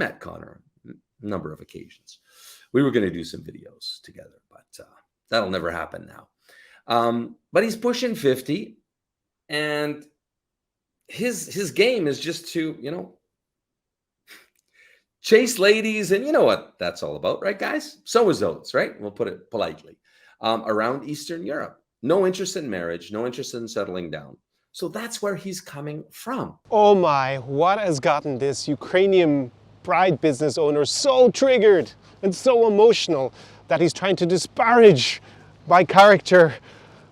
met Connor a number of occasions. We were going to do some videos together, but that'll never happen now. But he's pushing 50, and his game is just to, chase ladies, and you know what that's all about, right, guys? So is Oates, right? We'll put it politely. Around Eastern Europe. No interest in marriage, no interest in settling down. So that's where he's coming from. Oh my, what has gotten this Ukrainian bride business owner so triggered and so emotional that he's trying to disparage my character?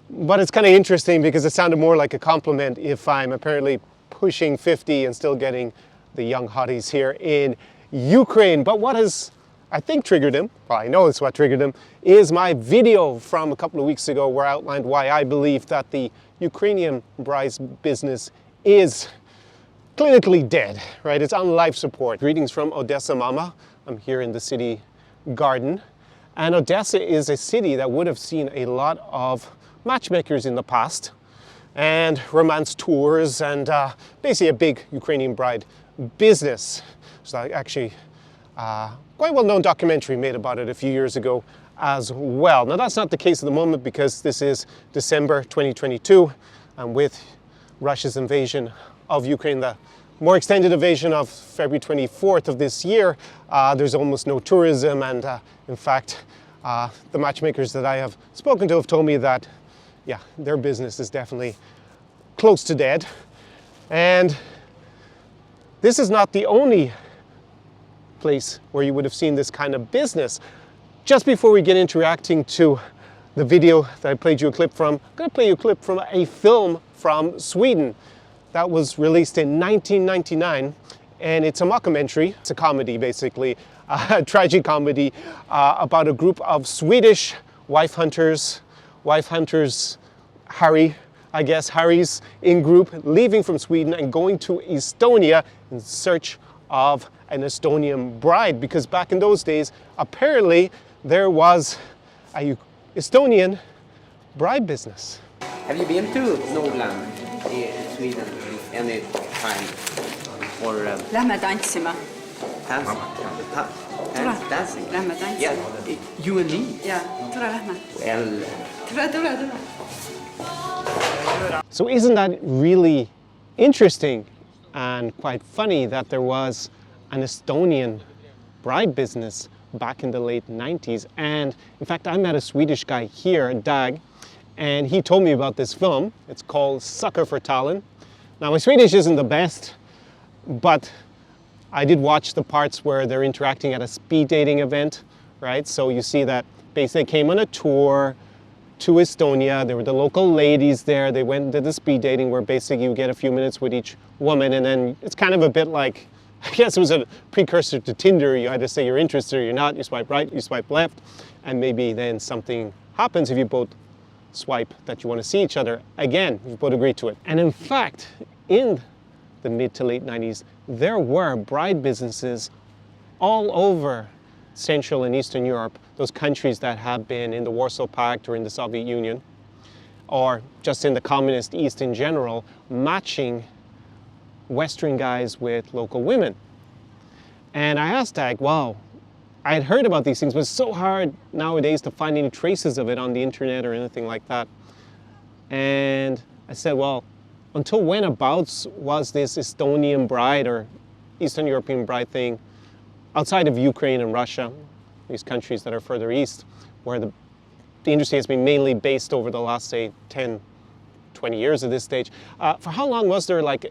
But it's kind of interesting because it sounded more like a compliment if I'm apparently pushing 50 and still getting the young hotties here in Ukraine. But what has, I think, triggered him, well, I know it's what triggered him, is my video from a couple of weeks ago where I outlined why I believe that the Ukrainian bride's business is clinically dead, right? It's on life support. Greetings from Odessa, Mama. I'm here in the city garden. And Odessa is a city that would have seen a lot of matchmakers in the past and romance tours and basically a big Ukrainian bride business. So actually quite well-known documentary made about it a few years ago as well. Now that's not the case at the moment because this is December 2022, and with Russia's invasion of Ukraine, the more extended invasion of February 24th of this year, there's almost no tourism, and in fact the matchmakers that I have spoken to have told me that their business is definitely close to dead. And this is not the only place where you would have seen this kind of business. Just before we get into reacting to the video that I played you a clip from, I'm going to play you a clip from a film from Sweden that was released in 1999, and it's a mockumentary. It's a comedy, basically, a tragic comedy about a group of Swedish wife hunters, Harrys in group, leaving from Sweden and going to Estonia in search of an Estonian bride, because back in those days, apparently there was a Estonian bride business. Have you been to Nordland in Sweden any time? Or Lähme tantsima. Dancing? Lähme tantsima. Yeah, you and me? Yeah, tule lähme. Well, Tule. So isn't that really interesting and quite funny that there was an Estonian bride business back in the late 90s? And in fact, I met a Swedish guy here, Dag, and he told me about this film. It's called Sucker for Tallinn. Now, my Swedish isn't the best, but I did watch the parts where they're interacting at a speed dating event, right? So you see that basically they came on a tour to Estonia. There were the local ladies there. They went and did the speed dating where basically you get a few minutes with each woman, and then it's kind of a bit like, I guess it was a precursor to Tinder. You either say you're interested or you're not. You swipe right, you swipe left, and maybe then something happens if you both swipe that you want to see each other again, if you both agree to it. And in fact, in the mid to late 90s, there were bride businesses all over Central and Eastern Europe, those countries that have been in the Warsaw Pact or in the Soviet Union, or just in the communist East in general, matching Western guys with local women. And I asked Dag, wow, I had heard about these things, but it's so hard nowadays to find any traces of it on the internet or anything like that. And I said, well, until when abouts was this Estonian bride or Eastern European bride thing outside of Ukraine and Russia, these countries that are further east, where the industry has been mainly based over the last, say, 10, 20 years at this stage. For how long was there like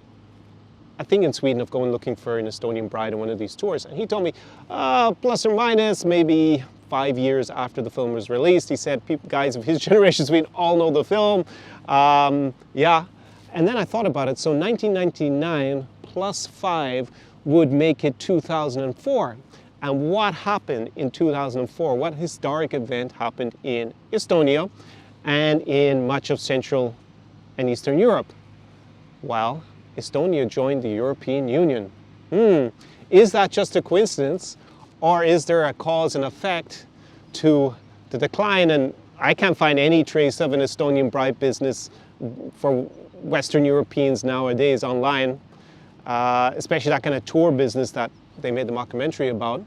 a thing in Sweden of going looking for an Estonian bride on one of these tours? And he told me, plus or minus maybe 5 years after the film was released. He said, guys of his generation, Sweden, all know the film. Yeah. And then I thought about it. So 1999 plus 5 would make it 2004. And what happened in 2004? What historic event happened in Estonia and in much of Central and Eastern Europe? Well, Estonia joined the European Union. Is that just a coincidence, or is there a cause and effect to the decline? And I can't find any trace of an Estonian bride business for Western Europeans nowadays online, especially that kind of tour business that they made the mockumentary about.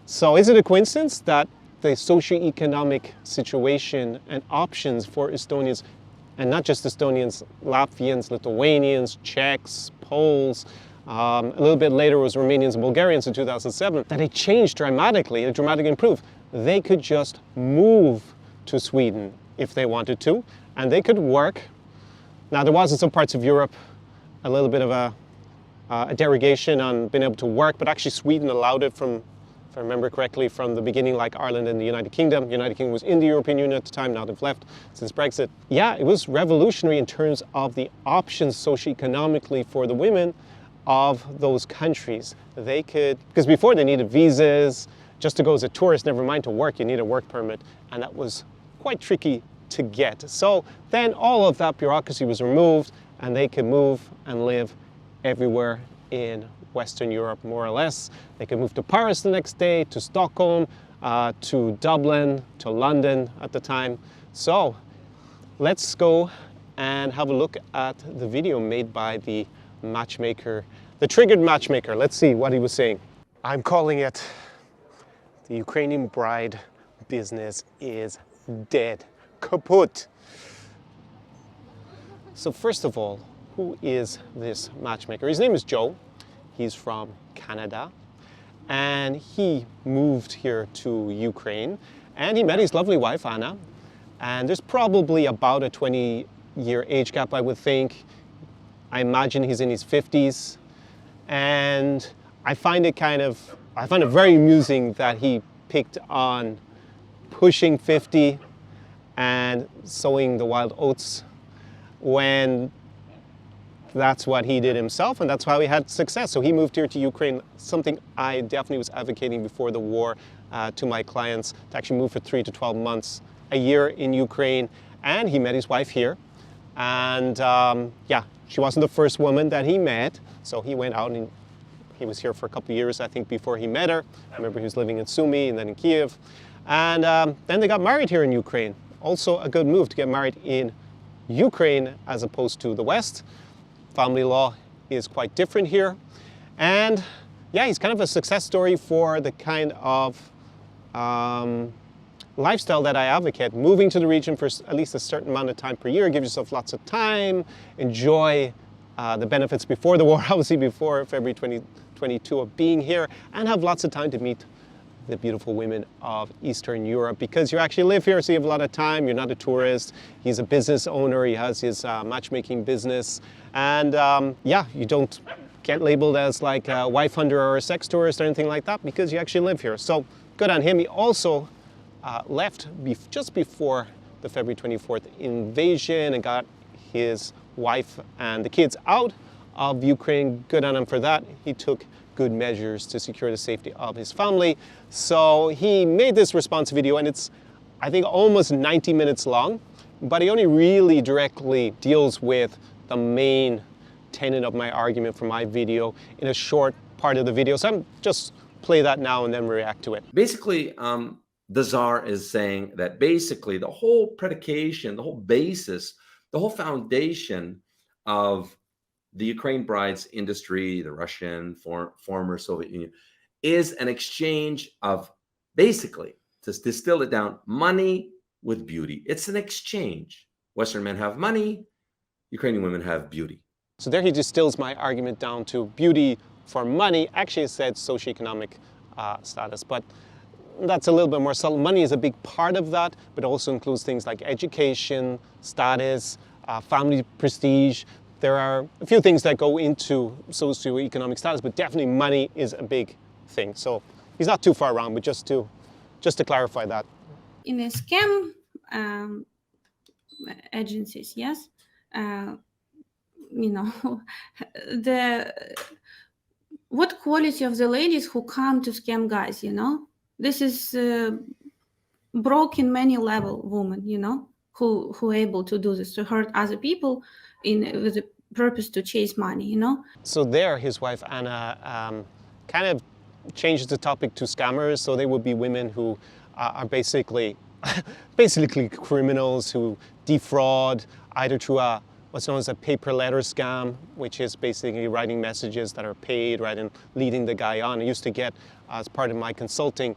So is it a coincidence that the socioeconomic situation and options for Estonians, and not just Estonians, Latvians, Lithuanians, Czechs, Poles, a little bit later was Romanians and Bulgarians in 2007, that it changed dramatically, it dramatically improved. They could just move to Sweden if they wanted to, and they could work. Now there was in some parts of Europe a little bit of a derogation on being able to work, but actually Sweden allowed it from, if I remember correctly, from the beginning, like Ireland and the United Kingdom. The United Kingdom was in the European Union at the time, now they've left since Brexit. Yeah, it was revolutionary in terms of the options socioeconomically for the women of those countries. They could, because before they needed visas, just to go as a tourist, never mind to work, you need a work permit, and that was quite tricky to get. So then all of that bureaucracy was removed, and they could move and live everywhere in Western Europe, more or less. They could move to Paris the next day, to Stockholm, to Dublin, to London at the time. So let's go and have a look at the video made by the matchmaker, the triggered matchmaker. Let's see what he was saying. I'm calling it, the Ukrainian bride business is dead, kaput. So first of all, who is this matchmaker? His name is Joe. He's from Canada, and he moved here to Ukraine, and he met his lovely wife, Anna, and there's probably about a 20-year age gap, I would think. I imagine he's in his 50s, and I find it very amusing that he picked on pushing 50 and sowing the wild oats when that's what he did himself, and that's how he had success. So he moved here to Ukraine, something I definitely was advocating before the war to my clients, to actually move for 3 to 12 months a year in Ukraine. And he met his wife here. And yeah, she wasn't the first woman that he met. So he went out and he was here for a couple of years, I think, before he met her. I remember he was living in Sumy and then in Kiev. And then they got married here in Ukraine. Also a good move to get married in Ukraine as opposed to the West. Family law is quite different here. And yeah, he's kind of a success story for the kind of lifestyle that I advocate. Moving to the region for at least a certain amount of time per year, give yourself lots of time, enjoy the benefits before the war, obviously before February 2022 of being here, and have lots of time to meet the beautiful women of Eastern Europe, because you actually live here, so you have a lot of time, you're not a tourist. He's a business owner, he has his matchmaking business, and yeah, you don't get labeled as like a wife hunter or a sex tourist or anything like that, because you actually live here. So good on him. He also left just before the February 24th invasion and got his wife and the kids out of Ukraine. Good on him for that. He took good measures to secure the safety of his family. So he made this response video, and it's, I think, almost 90 minutes long, but he only really directly deals with the main tenet of my argument from my video in a short part of the video. So I'm just play that now and then react to it. Basically, the Tsar is saying that basically the whole predication, the whole basis, the whole foundation of the Ukraine brides industry, the Russian, former Soviet Union, is an exchange of, basically, to distill it down, money with beauty. It's an exchange. Western men have money, Ukrainian women have beauty. So there he distills my argument down to beauty for money. Actually, it said socioeconomic status, but that's a little bit more subtle. Money is a big part of that, but also includes things like education, status, family prestige. There are a few things that go into socioeconomic status, but definitely money is a big thing. So he's not too far wrong, but just to clarify that. In a scam agencies, yes, you know, what quality of the ladies who come to scam guys, you know, this is broken many level woman, you know, who able to do this, to hurt other people with the purpose to chase money, you know. So there, his wife Anna kind of changes the topic to scammers. So they would be women who are basically criminals who defraud either through a what's known as a paper letter scam, which is basically writing messages that are paid, right, and leading the guy on. I used to get, as part of my consulting,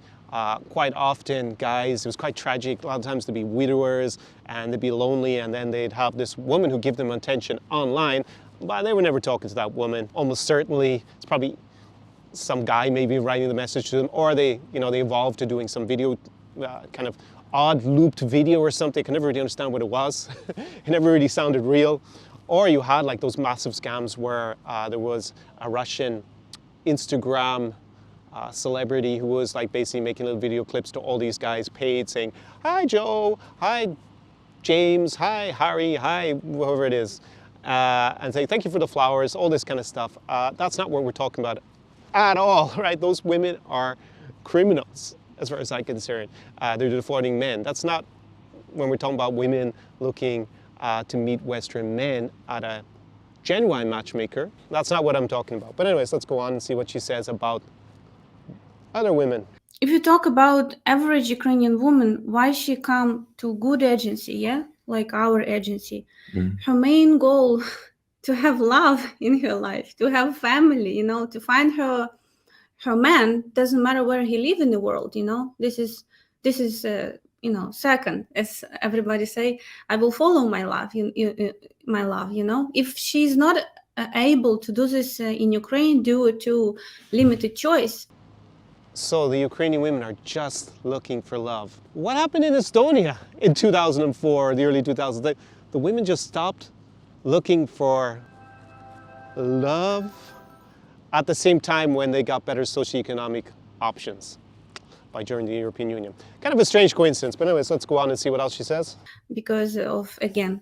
quite often guys, it was quite tragic, a lot of times they'd be widowers and they'd be lonely, and then they'd have this woman who give them attention online, but they were never talking to that woman. Almost certainly, it's probably some guy maybe writing the message to them, or they evolved to doing some video, kind of odd looped video or something. I could never really understand what it was. It never really sounded real. Or you had like those massive scams where there was a Russian Instagram celebrity who was like basically making little video clips to all these guys paid, saying, "Hi Joe, hi James, hi Harry, hi whoever it is," and say, "Thank you for the flowers," all this kind of stuff. That's not what we're talking about at all, right? Those women are criminals, as far as I'm concerned. They're defrauding men. That's not when we're talking about women looking to meet Western men at a genuine matchmaker. That's not what I'm talking about. But anyways, let's go on and see what she says about other women. If you talk about average Ukrainian woman, why she come to good agency, yeah, like our agency, her main goal to have love in her life, to have family, to find her man. Doesn't matter where he live in the world, this is second, as everybody say. I will follow my love, my love. If she's not able to do this in Ukraine due to limited choice. So the Ukrainian women are just looking for love. What happened in Estonia in 2004, the early 2000s? The women just stopped looking for love at the same time when they got better socioeconomic options by joining the European Union. Kind of a strange coincidence, but anyways, let's go on and see what else she says. Because of, again,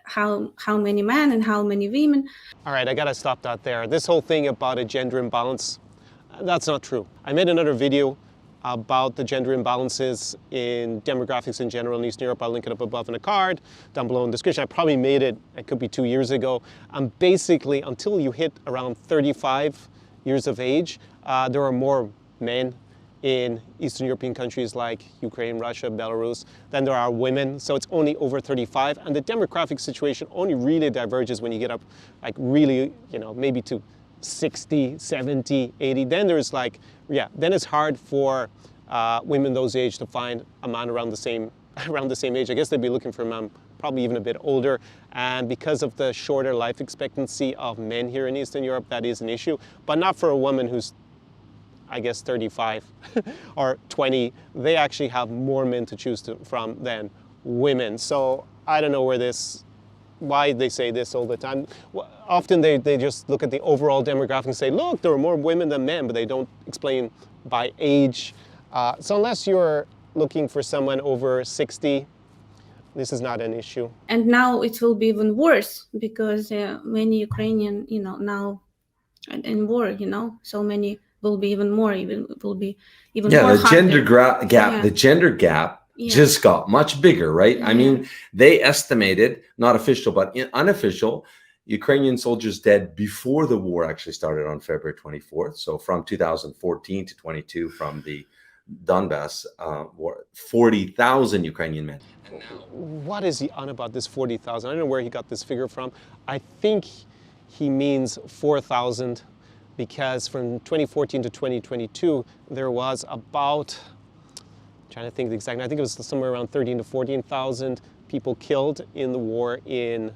how many men and how many women. All right, I gotta stop that there. This whole thing about a gender imbalance, that's not true. I made another video about the gender imbalances in demographics in general in Eastern Europe. I'll link it up above in a card, down below in the description. I probably made it could be 2 years ago. And basically, until you hit around 35 years of age, there are more men in Eastern European countries like Ukraine, Russia, Belarus than there are women. So it's only over 35. And the demographic situation only really diverges when you get up, like really, maybe to 60, 70, 80, then there's then it's hard for women those age to find a man around the same age. I guess they'd be looking for a man probably even a bit older, and because of the shorter life expectancy of men here in Eastern Europe, that is an issue, but not for a woman who's, I guess, 35 or 20. They actually have more men to choose from than women. So I don't know why they say this all the time. Often they just look at the overall demographic and say, look, there are more women than men, but they don't explain by age. So unless you're looking for someone over 60, this is not an issue. And now it will be even worse because many Ukrainian, now in war, so many will be even more, will be even more. The gender gap, Yeah. the gender gap just got much bigger, right? I mean, they estimated, not official, but unofficial, Ukrainian soldiers dead before the war actually started on February 24th. So from 2014 to 22, from the Donbass war, 40,000 Ukrainian men. What is he on about this 40,000? I don't know where he got this figure from. I think he means 4,000 because from 2014 to 2022, there was about, trying to think the exact, I think it was somewhere around 13 to 14,000 people killed in the war in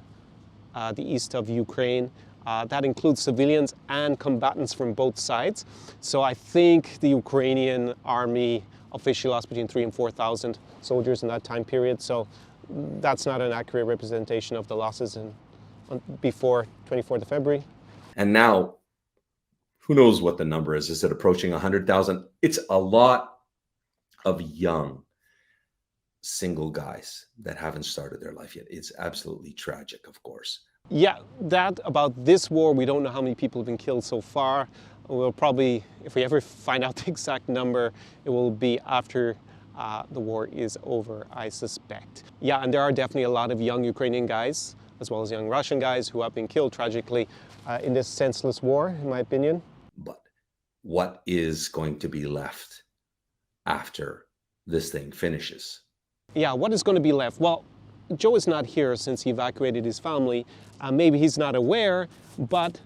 the east of Ukraine. That includes civilians and combatants from both sides. So I think the Ukrainian army officially lost between 3,000 and 4,000 soldiers in that time period. So that's not an accurate representation of the losses before 24th of February. And now, who knows what the number is? Is it approaching 100,000? It's a lot of young single guys that haven't started their life yet. It's absolutely tragic, of course. Yeah, that about this war, we don't know how many people have been killed so far. We'll probably, if we ever find out the exact number, it will be after the war is over, I suspect. Yeah, and there are definitely a lot of young Ukrainian guys, as well as young Russian guys who have been killed tragically in this senseless war, in my opinion. But what is going to be left after this thing finishes? Yeah, what is going to be left? Well, Joe is not here since he evacuated his family. Maybe he's not aware, but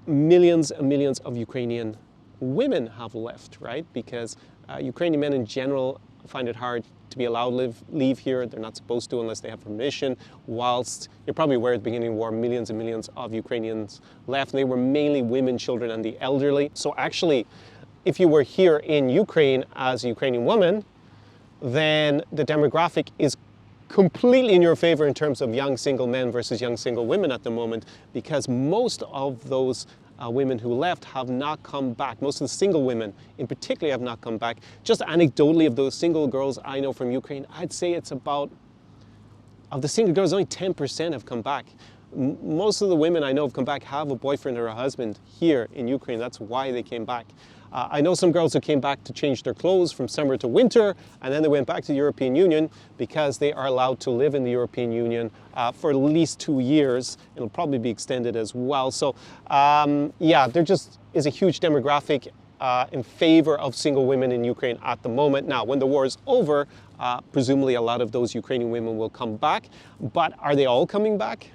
millions and millions of Ukrainian women have left, right? Because Ukrainian men in general find it hard to be allowed to leave here. They're not supposed to unless they have permission. Whilst you're probably aware at the beginning of the war, millions and millions of Ukrainians left. They were mainly women, children, and the elderly. So actually, if you were here in Ukraine as a Ukrainian woman, then the demographic is completely in your favor in terms of young single men versus young single women at the moment, because most of those women who left have not come back. Most of the single women in particular have not come back. Just anecdotally, of those single girls I know from Ukraine, I'd say it's about, of the single girls, only 10% have come back. Most of the women I know have come back have a boyfriend or a husband here in Ukraine. That's why they came back. I know some girls who came back to change their clothes from summer to winter, and then they went back to the European Union because they are allowed to live in the European Union for at least 2 years. It'll probably be extended as well. So yeah, there just is a huge demographic in favor of single women in Ukraine at the moment. Now, when the war is over, presumably a lot of those Ukrainian women will come back, but are they all coming back?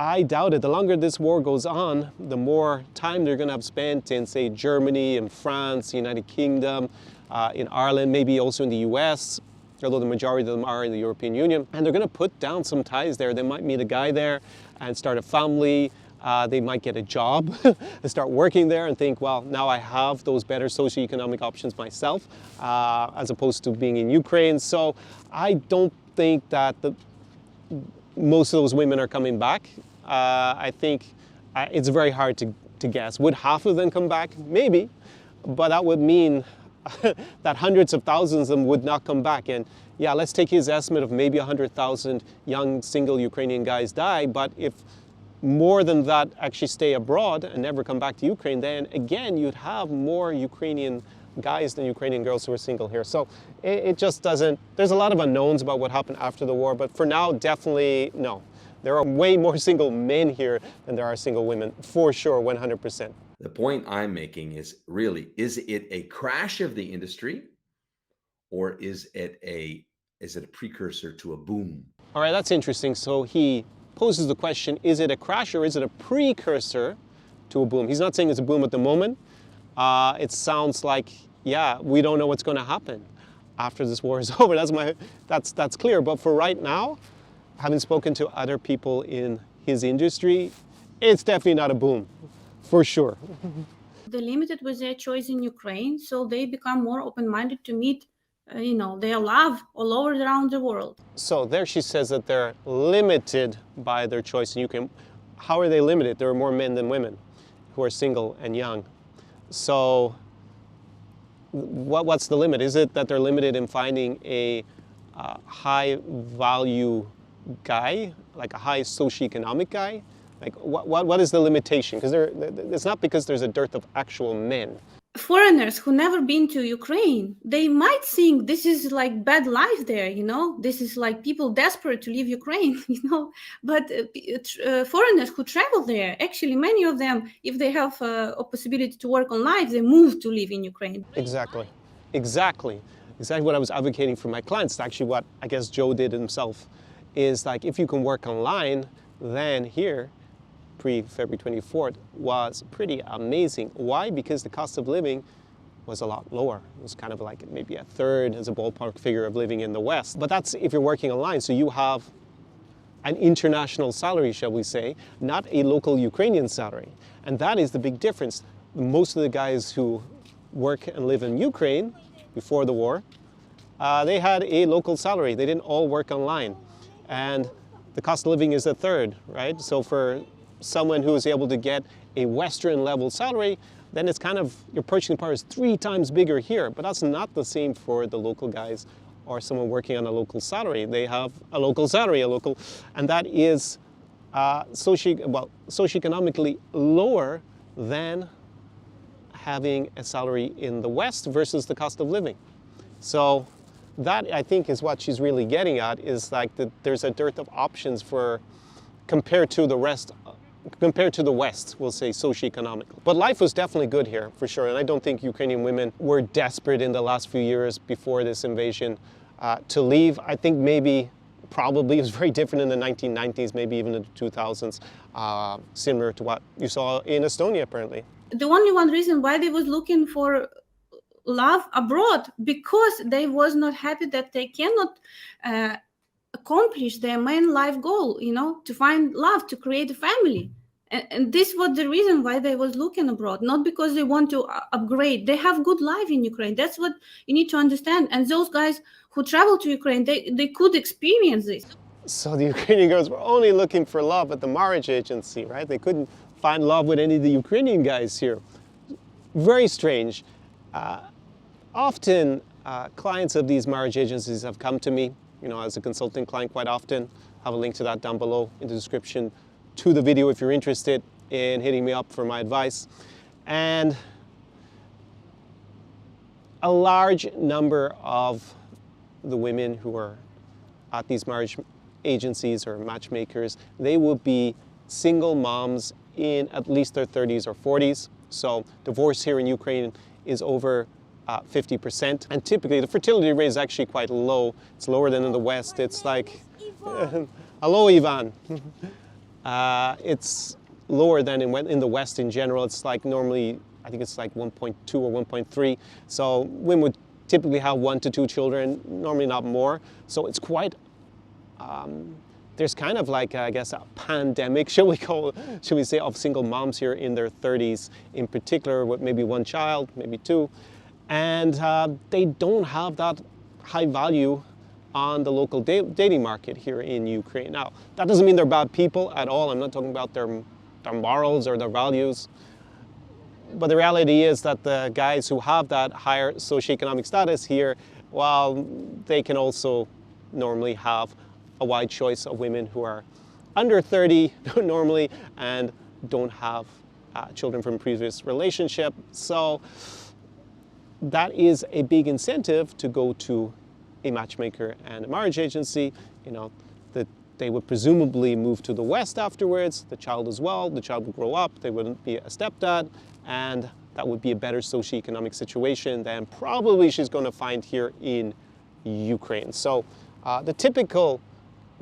I doubt it. The longer this war goes on, the more time they're going to have spent in, say, Germany and France, the United Kingdom, in Ireland, maybe also in the US, although the majority of them are in the European Union. And they're going to put down some ties there. They might meet a guy there and start a family. They might get a job and start working there and think, well, now I have those better socioeconomic options myself, as opposed to being in Ukraine. So I don't think that most of those women are coming back. I think it's very hard to guess. Would half of them come back? Maybe, but that would mean that hundreds of thousands of them would not come back. And yeah, let's take his estimate of maybe 100,000 young single Ukrainian guys die, but if more than that actually stay abroad and never come back to Ukraine, then again, you'd have more Ukrainian guys than Ukrainian girls who are single here. So it just doesn't, there's a lot of unknowns about what happened after the war, but for now, definitely no. There are way more single men here than there are single women, for sure, 100%. The point I'm making is really, is it a crash of the industry, or is it a precursor to a boom? All right, that's interesting. So he poses the question, is it a crash or is it a precursor to a boom? He's not saying it's a boom at the moment. It sounds like, yeah, we don't know what's going to happen after this war is over. That's clear. But for right now, having spoken to other people in his industry, it's definitely not a boom, for sure. They're limited with their choice in Ukraine, so they become more open-minded to meet, their love all over around the world. So there she says that they're limited by their choice in Ukraine. How are they limited? There are more men than women who are single and young. So what's the limit? Is it that they're limited in finding a high-value guy, like a high socioeconomic guy? Like what is the limitation? Because it's not because there's a dearth of actual men. Foreigners who never been to Ukraine, they might think this is like bad life there, this is like people desperate to leave Ukraine, but foreigners who travel there, actually many of them, if they have a possibility to work online, they move to live in Ukraine. Exactly what I was advocating for my clients. Actually what I guess Joe did himself is, like, if you can work online, then here, pre-February 24th, was pretty amazing. Why? Because the cost of living was a lot lower. It was kind of like maybe a third as a ballpark figure of living in the West. But that's if you're working online. So you have an international salary, shall we say, not a local Ukrainian salary. And that is the big difference. Most of the guys who work and live in Ukraine before the war, they had a local salary. They didn't all work online. And the cost of living is a third, right? So for someone who is able to get a Western level salary, then it's kind of, your purchasing power is 3 times bigger here. But that's not the same for the local guys or someone working on a local salary. They have a local salary, and that is socioeconomically lower than having a salary in the West versus the cost of living. So that, I think, is what she's really getting at, is like that there's a dearth of options compared to the West, we'll say, socioeconomically. But life was definitely good here, for sure. And I don't think Ukrainian women were desperate in the last few years before this invasion to leave. I think maybe probably is very different in the 1990s, maybe even in the 2000s, similar to what you saw in Estonia, apparently. The only one reason why they was looking for love abroad, because they was not happy that they cannot accomplish their main life goal, to find love, to create a family. And this was the reason why they was looking abroad, not because they want to upgrade. They have good life in Ukraine. That's what you need to understand. And those guys who travel to Ukraine, they could experience this. So the Ukrainian girls were only looking for love at the marriage agency, right? They couldn't find love with any of the Ukrainian guys here. Very strange. Often, clients of these marriage agencies have come to me, as a consulting client quite often. I have a link to that down below in the description to the video if you're interested in hitting me up for my advice. And a large number of the women who are at these marriage agencies or matchmakers, they will be single moms in at least their 30s or 40s. So divorce here in Ukraine is over 50%. And typically the fertility rate is actually quite low. It's lower than in the West. It's like, hello Ivan. It's lower than in the West in general. It's like normally, I think it's like 1.2 or 1.3. So women would typically have 1 to 2 children, normally not more. So it's quite, there's kind of like, I guess, a pandemic, shall we say, of single moms here in their 30s, in particular with maybe 1 child, maybe 2. And they don't have that high value on the local dating market here in Ukraine. Now, that doesn't mean they're bad people at all. I'm not talking about their morals or their values. But the reality is that the guys who have that higher socioeconomic status here, well, they can also normally have a wide choice of women who are under 30 normally and don't have children from previous relationship. So that is a big incentive to go to a matchmaker and a marriage agency. That they would presumably move to the West afterwards, the child as well. The child would grow up, they wouldn't be a stepdad, and that would be a better socioeconomic situation than probably she's going to find here in Ukraine. So the typical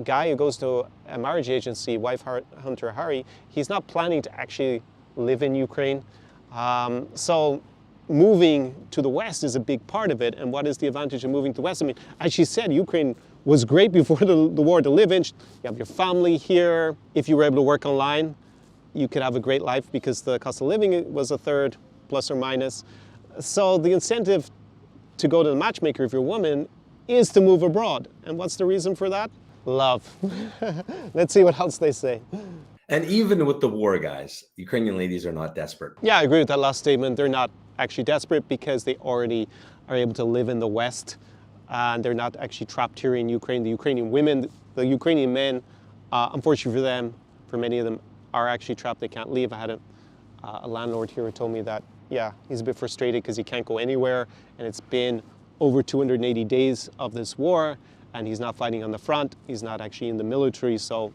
guy who goes to a marriage agency, wife hunter Harry, he's not planning to actually live in Ukraine. So moving to the West is a big part of it. And what is the advantage of moving to the West? I mean, as she said, Ukraine was great before the war to live in. You have your family here. If you were able to work online, you could have a great life because the cost of living was a third, plus or minus. So the incentive to go to the matchmaker if you're a woman is to move abroad. And what's the reason for that? Love. Let's see what else they say. And even with the war, guys, Ukrainian ladies are not desperate. Yeah, I agree with that last statement. They're not actually desperate because they already are able to live in the West and they're not actually trapped here in Ukraine. The Ukrainian women, the Ukrainian men, unfortunately for them, for many of them, are actually trapped. They can't leave. I had a landlord here who told me that, yeah, he's a bit frustrated because he can't go anywhere and it's been over 280 days of this war and he's not fighting on the front. He's not actually in the military, so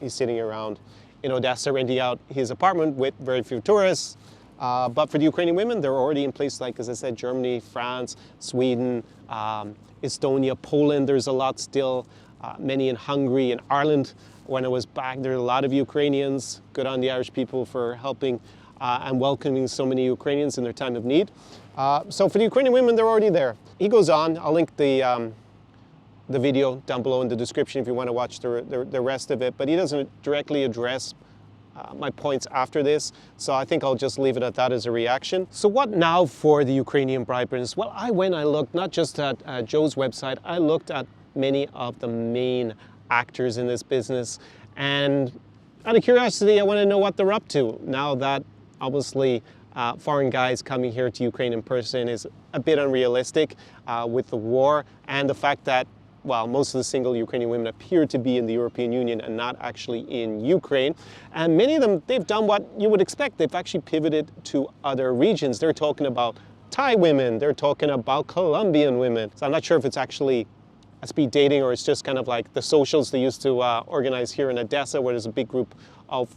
he's sitting around in Odessa renting out his apartment with very few tourists. But for the Ukrainian women, they're already in places like, as I said, Germany, France, Sweden, Estonia, Poland. There's a lot still, many in Hungary and Ireland. When I was back, there are a lot of Ukrainians. Good on the Irish people for helping and welcoming so many Ukrainians in their time of need. So for the Ukrainian women, they're already there. He goes on. I'll link the video down below in the description if you want to watch the rest of it. But he doesn't directly address my points after this, so I think I'll just leave it at that as a reaction. So what now for the Ukrainian bride business? Well, I looked not just at Joe's website, I looked at many of the main actors in this business, and out of curiosity, I want to know what they're up to now that obviously foreign guys coming here to Ukraine in person is a bit unrealistic with the war and the fact that, well, most of the single Ukrainian women appear to be in the European Union and not actually in Ukraine. And many of them, they've done what you would expect. They've actually pivoted to other regions. They're talking about Thai women. They're talking about Colombian women. So I'm not sure if it's actually a speed dating or it's just kind of like the socials they used to organize here in Odessa, where there's a big group of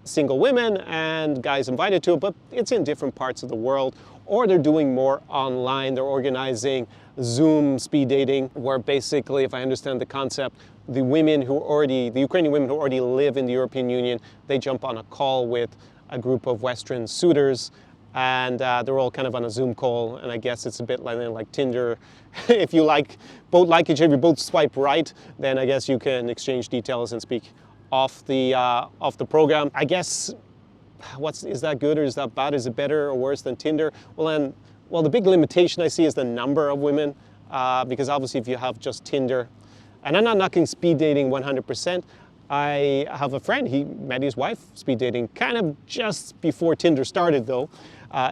single women and guys invited to it, but it's in different parts of the world. Or they're doing more online. They're organizing Zoom speed dating, where basically, if I understand the concept, the Ukrainian women who already live in the European Union, they jump on a call with a group of Western suitors, and they're all kind of on a Zoom call, and I guess it's a bit like Tinder. If you both like each other, you both swipe right, then I guess you can exchange details and speak off the program. I guess, is that good or is that bad? Is it better or worse than Tinder? Well, the big limitation I see is the number of women, because obviously if you have just Tinder, and I'm not knocking speed dating 100%. I have a friend, he met his wife speed dating kind of just before Tinder started though,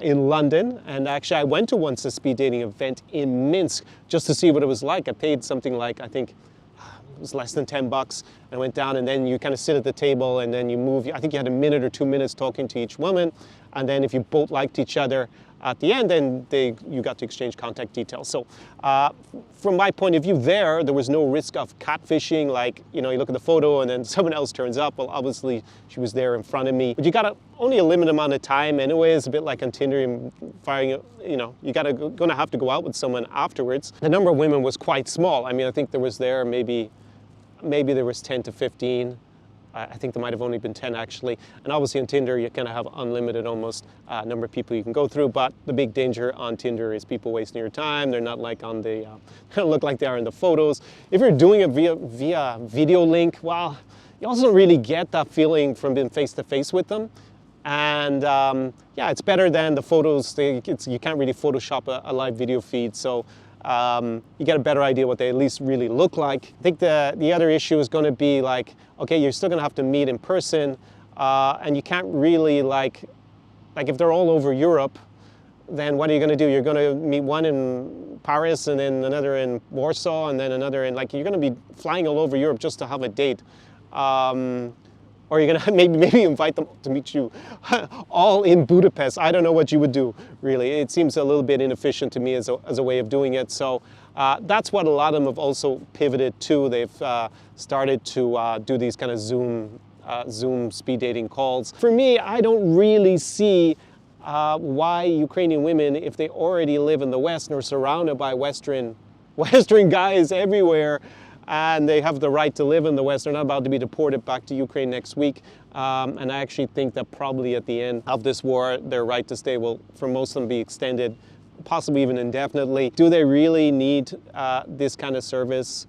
in London. And actually I went to once a speed dating event in Minsk just to see what it was like. I paid something like, I think it was less than $10. I went down, and then you kind of sit at the table and then you move. I think you had a minute or 2 minutes talking to each woman. And then if you both liked each other at the end, then you got to exchange contact details. So from my point of view there was no risk of catfishing, like, you look at the photo and then someone else turns up. Well, obviously she was there in front of me. But you got only a limited amount of time anyway. It's a bit like on Tinder, you gonna have to go out with someone afterwards. The number of women was quite small. I mean, I think there was maybe there was 10 to 15. I think there might have only been 10 actually. And obviously on Tinder, you kind of have unlimited almost number of people you can go through. But the big danger on Tinder is people wasting your time. They're not like on the, they don't look like they are in the photos. If you're doing it via video link, well, you also don't really get that feeling from being face to face with them. And yeah, it's better than the photos. You can't really Photoshop a live video feed. So you get a better idea what they at least really look like. I think the other issue is going to be like, okay, you're still going to have to meet in person, and you can't really like if they're all over Europe, then what are you going to do? You're going to meet one in Paris and then another in Warsaw and then another in, you're going to be flying all over Europe just to have a date. Or you're going to maybe invite them to meet you all in Budapest. I don't know what you would do, really. It seems a little bit inefficient to me as a way of doing it. So that's what a lot of them have also pivoted to. They've started to do these kind of Zoom speed dating calls. For me, I don't really see why Ukrainian women, if they already live in the West and are surrounded by Western guys everywhere, and they have the right to live in the West. They're not about to be deported back to Ukraine next week. And I actually think that probably at the end of this war, their right to stay will, for most of them, be extended, possibly even indefinitely. Do they really need this kind of service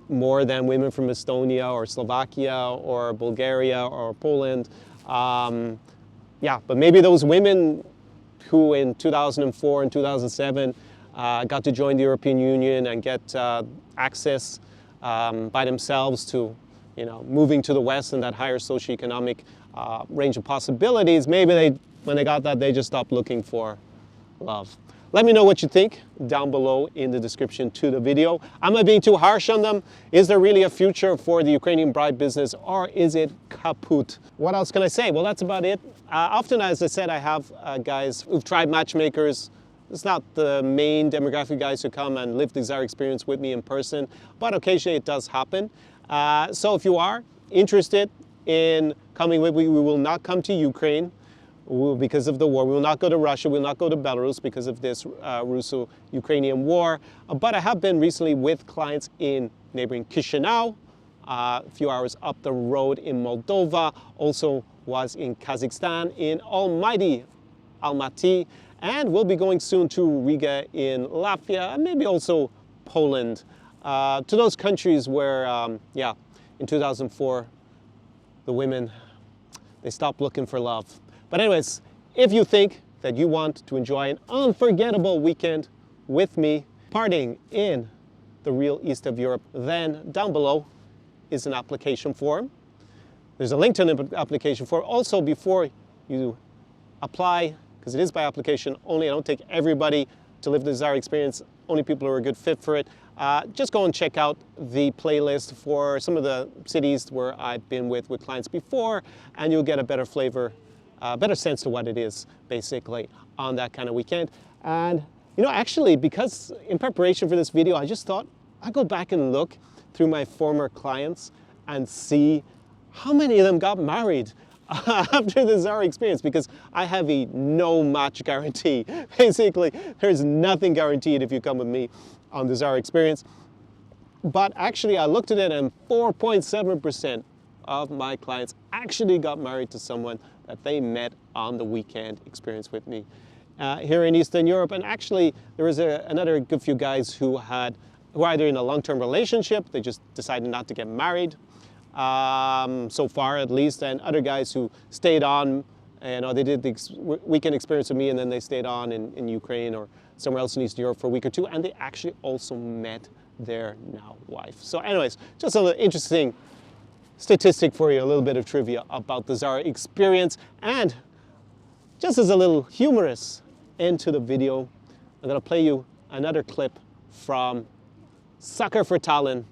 more than women from Estonia or Slovakia or Bulgaria or Poland? Yeah, but maybe those women who in 2004 and 2007 got to join the European Union and get access by themselves to, moving to the West and that higher socioeconomic range of possibilities. Maybe when they got that, they just stopped looking for love. Let me know what you think down below in the description to the video. Am I being too harsh on them? Is there really a future for the Ukrainian bride business, or is it kaput? What else can I say? Well, that's about it. Often, as I said, I have guys who've tried matchmakers. It's not the main demographic guys who come and live the Zara experience with me in person, but occasionally it does happen. So if you are interested in coming with me, we will not come to Ukraine because of the war. We will not go to Russia. We will not go to Belarus because of this Russo-Ukrainian war. But I have been recently with clients in neighboring Chisinau, a few hours up the road in Moldova, also was in Kazakhstan, in almighty Almaty, and we'll be going soon to Riga in Latvia, and maybe also Poland, to those countries where, yeah, in 2004, the women, they stopped looking for love. But anyways, if you think that you want to enjoy an unforgettable weekend with me, partying in the real East of Europe, then down below is an application form. There's a link to an application form. Also, before you apply, because it is by application only, I don't take everybody to live the Zara experience, only people who are a good fit for it. Just go and check out the playlist for some of the cities where I've been with clients before, and you'll get a better flavor, better sense to what it is, basically, on that kind of weekend. And, actually, because in preparation for this video, I just thought I'd go back and look through my former clients and see how many of them got married after the Zara experience, because I have a no match guarantee. Basically, there's nothing guaranteed if you come with me on the Zara experience. But actually, I looked at it and 4.7% of my clients actually got married to someone that they met on the weekend experience with me here in Eastern Europe. And actually, there was another good few guys who were either in a long-term relationship, they just decided not to get married, so far at least, and other guys who stayed on, and they did the weekend experience with me, and then they stayed on in Ukraine or somewhere else in Eastern Europe for a week or two, and they actually also met their now wife. So anyways, just a little interesting statistic for you, a little bit of trivia about the Zara experience. And just as a little humorous end to the video, I'm gonna play you another clip from Soccer for Tallinn.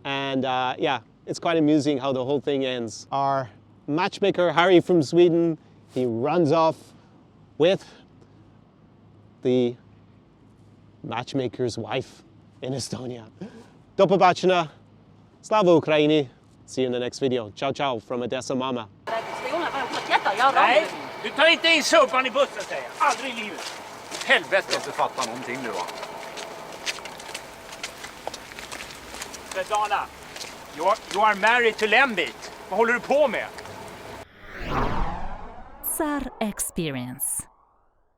And yeah, it's quite amusing how the whole thing ends. Our matchmaker, Harry from Sweden, he runs off with the matchmaker's wife in Estonia. Do побачення. Slava Ukraini. See you in the next video. Ciao, ciao from Odessa Mama. Nej, du tar inte in sumpan i bussen säger jag. Aldrig i livet. Helvete. Jag inte fattar någonting nu va. Svetlana, you are married to Lembit. Vad håller du på med? SAR Experience.